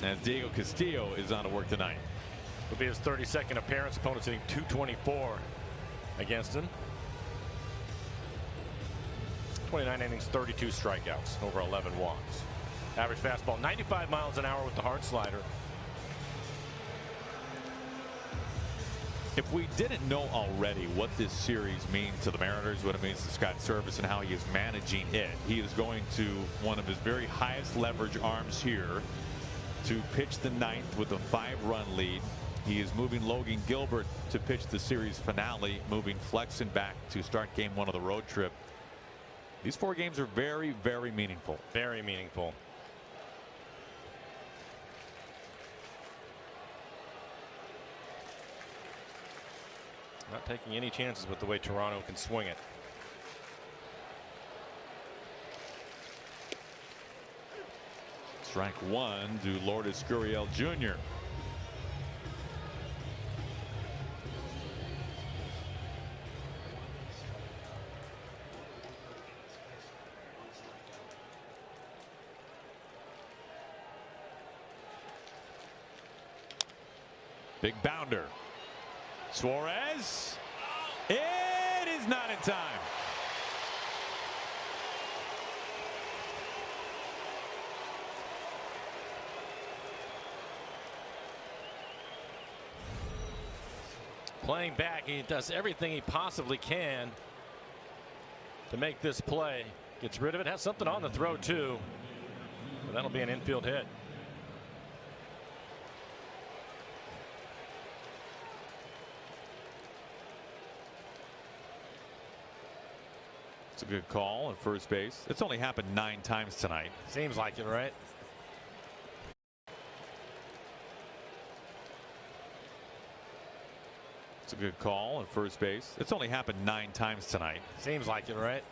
as Diego Castillo is on to work tonight. Will be his 32nd appearance. Opponent's hitting .224 against him. 29 innings, 32 strikeouts, over 11 walks. Average fastball 95 miles an hour with the hard slider. If we didn't know already what this series means to the Mariners, what it means to Scott Servais, and how he is managing it, he is going to one of his very highest leverage arms here to pitch the ninth with a 5-run lead. He is moving Logan Gilbert to pitch the series finale, moving Flexen back to start game 1 of the road trip. These 4 games are very, very meaningful. Very meaningful. Not taking any chances with the way Toronto can swing it. Strike 1 to Lourdes Gurriel Jr. Big bounder. Suarez. It is not in time. Playing back, he does everything he possibly can to make this play. Gets rid of it, has something on the throw too. But that'll be an infield hit. It's a good call at first base. It's only happened 9 times tonight. Seems like it, right? It's a good call at first base. It's only happened 9 times tonight. Seems like it, right?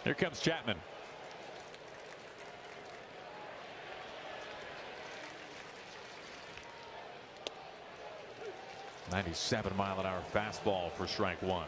Here comes Chapman. .97-mile-an-hour fastball for strike 1.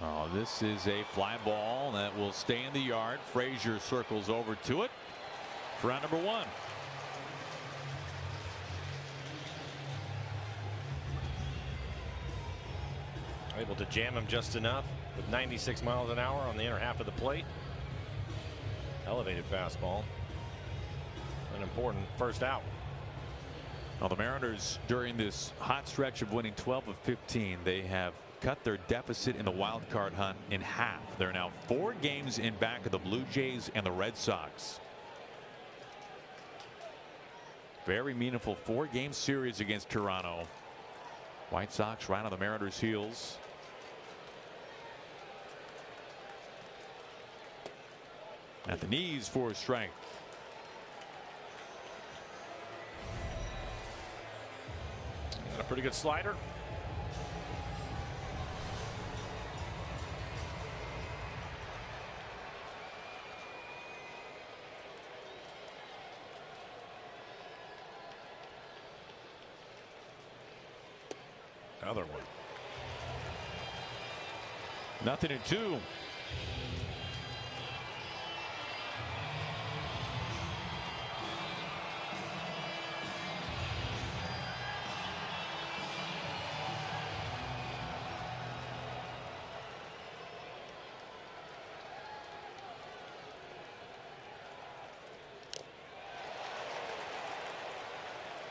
Oh, this is a fly ball that will stay in the yard. Frazier circles over to it for round number 1. Able to jam him just enough with 96 miles an hour on the inner half of the plate. Elevated fastball. An important first out. Well, the Mariners, during this hot stretch of winning 12 of 15, they have cut their deficit in the wild card hunt in half. They're now 4 games in back of the Blue Jays and the Red Sox. Very meaningful 4-game series against Toronto. White Sox right on the Mariners' heels. At the knees for a strike. And a pretty good slider. Another one. 0-2.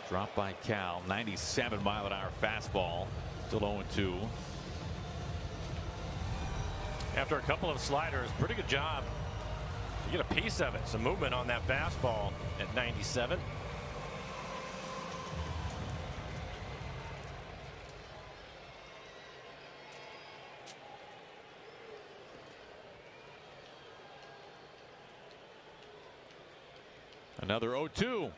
Drop by Cal. 97-mile-an-hour fastball. Still 0-2. After a couple of sliders, pretty good job. You get a piece of it. Some movement on that fastball at 97. Another 0-2.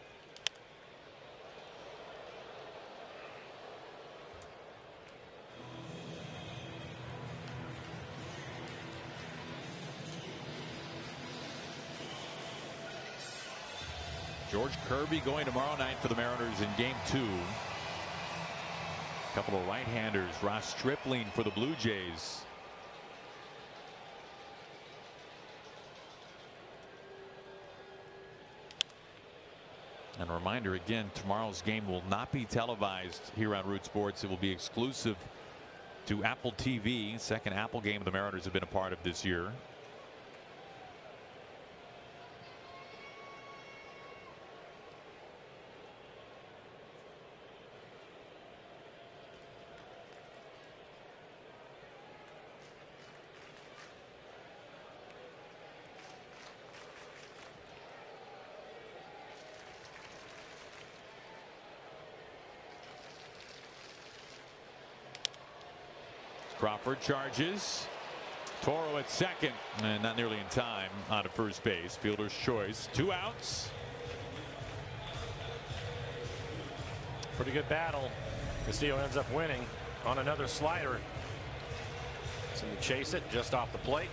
George Kirby going tomorrow night for the Mariners in game 2. A couple of right-handers. Ross Stripling for the Blue Jays. And a reminder again, tomorrow's game will not be televised here on Root Sports. It will be exclusive to Apple TV. Second Apple game the Mariners have been a part of this year. Crawford charges. Toro at second, and not nearly in time on to first base. Fielder's choice. 2 outs. Pretty good battle. Castillo ends up winning on another slider. So you chase it just off the plate.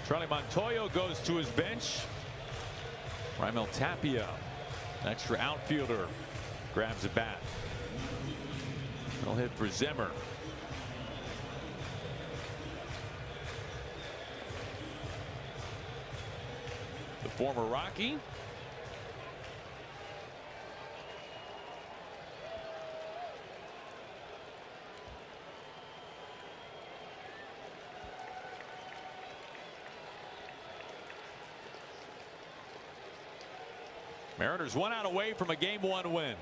Charlie Montoyo goes to his bench. Raimel Tapia, extra outfielder, grabs a bat. No hit for Zimmer. The former Rocky. Mariners 1 out away from a game 1 win.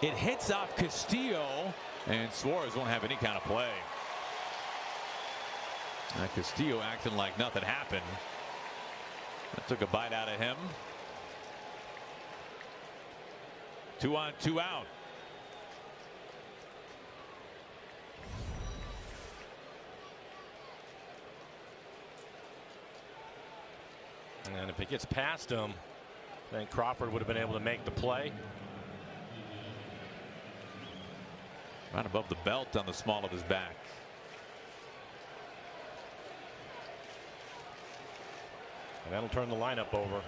It hits off Castillo, and Suarez won't have any kind of play. Castillo acting like nothing happened. That took a bite out of him. 2 on, 2 out. And if it gets past him, then Crawford would have been able to make the play. Right above the belt on the small of his back. And that'll turn the lineup over.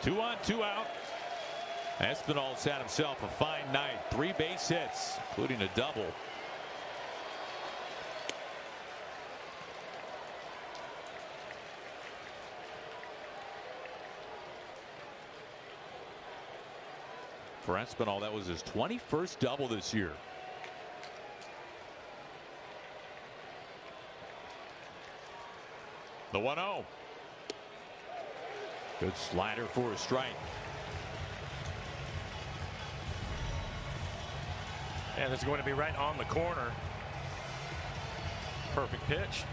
Two on, 2 out. Espinal's had himself a fine night. 3 base hits, including a double. For Espinal, that was his 21st double this year. The 1-0. Good slider for a strike. And it's going to be right on the corner. Perfect pitch.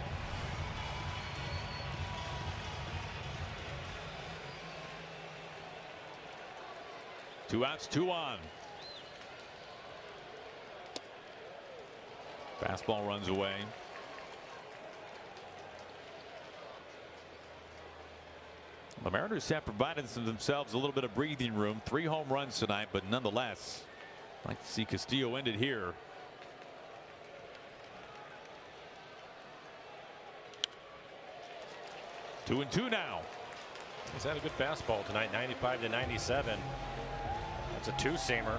Two outs, 2 on. Fastball runs away. The Mariners have provided themselves a little bit of breathing room. 3 home runs tonight, but nonetheless, I'd like to see Castillo ended here. Two and 2 now. He's had a good fastball tonight, 95 to 97. That's a 2-seamer.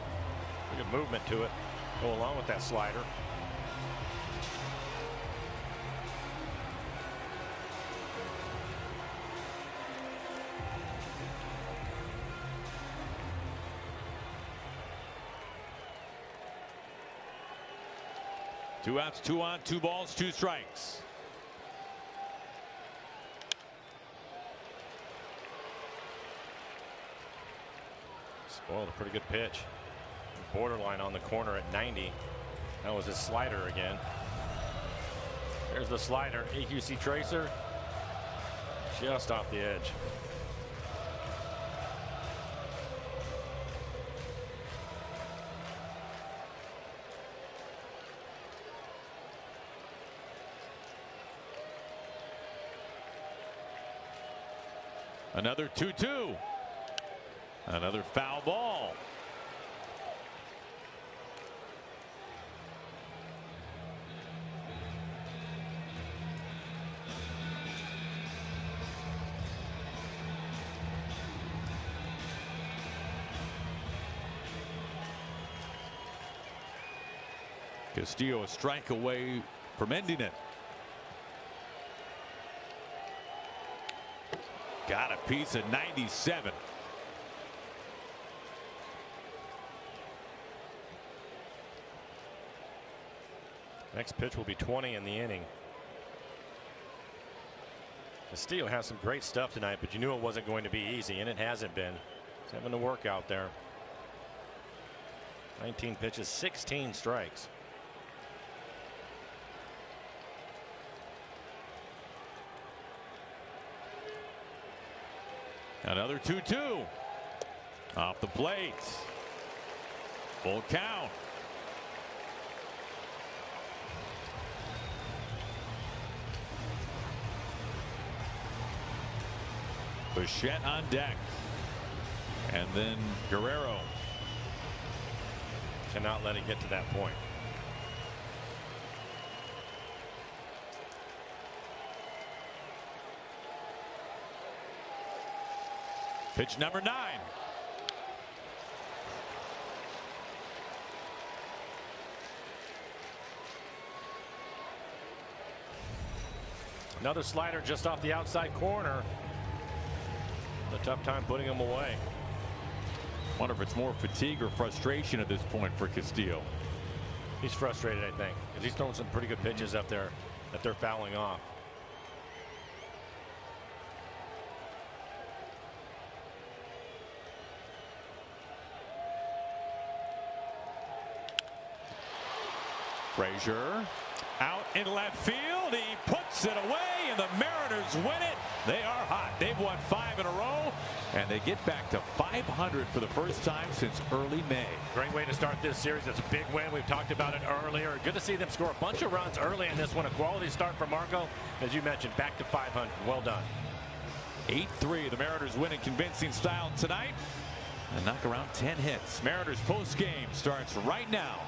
Good movement to it. Go along with that slider. Two outs, 2 on, 2 balls, 2 strikes. Spoiled a pretty good pitch. Borderline on the corner at 90. That was his slider again. There's the slider. AQC tracer. Just off the edge. Another 2-2. Another foul ball. Castillo a strike away from ending it. Got a piece of 97. Next pitch will be 20 in the inning. Castillo has some great stuff tonight, but you knew it wasn't going to be easy, and it hasn't been. He's having to work out there. 19 pitches, 16 strikes. Another 2-2. Off the plate. Full count. Bichette on deck. And then Guerrero. Cannot let it get to that point. Pitch number 9. Another slider just off the outside corner. A tough time putting him away. Wonder if it's more fatigue or frustration at this point for Castillo. He's frustrated, I think, because he's throwing some pretty good pitches up there that they're fouling off. Frazier out in left field. He puts it away, and the Mariners win it. They are hot. They've won 5 in a row, and they get back to 500 for the first time since early May. Great way to start this series. It's a big win. We've talked about it earlier. Good to see them score a bunch of runs early in this one. A quality start for Marco. As you mentioned, back to 500. Well done. 8-3. The Mariners win in convincing style tonight and knock around 10 hits. Mariners post game starts right now.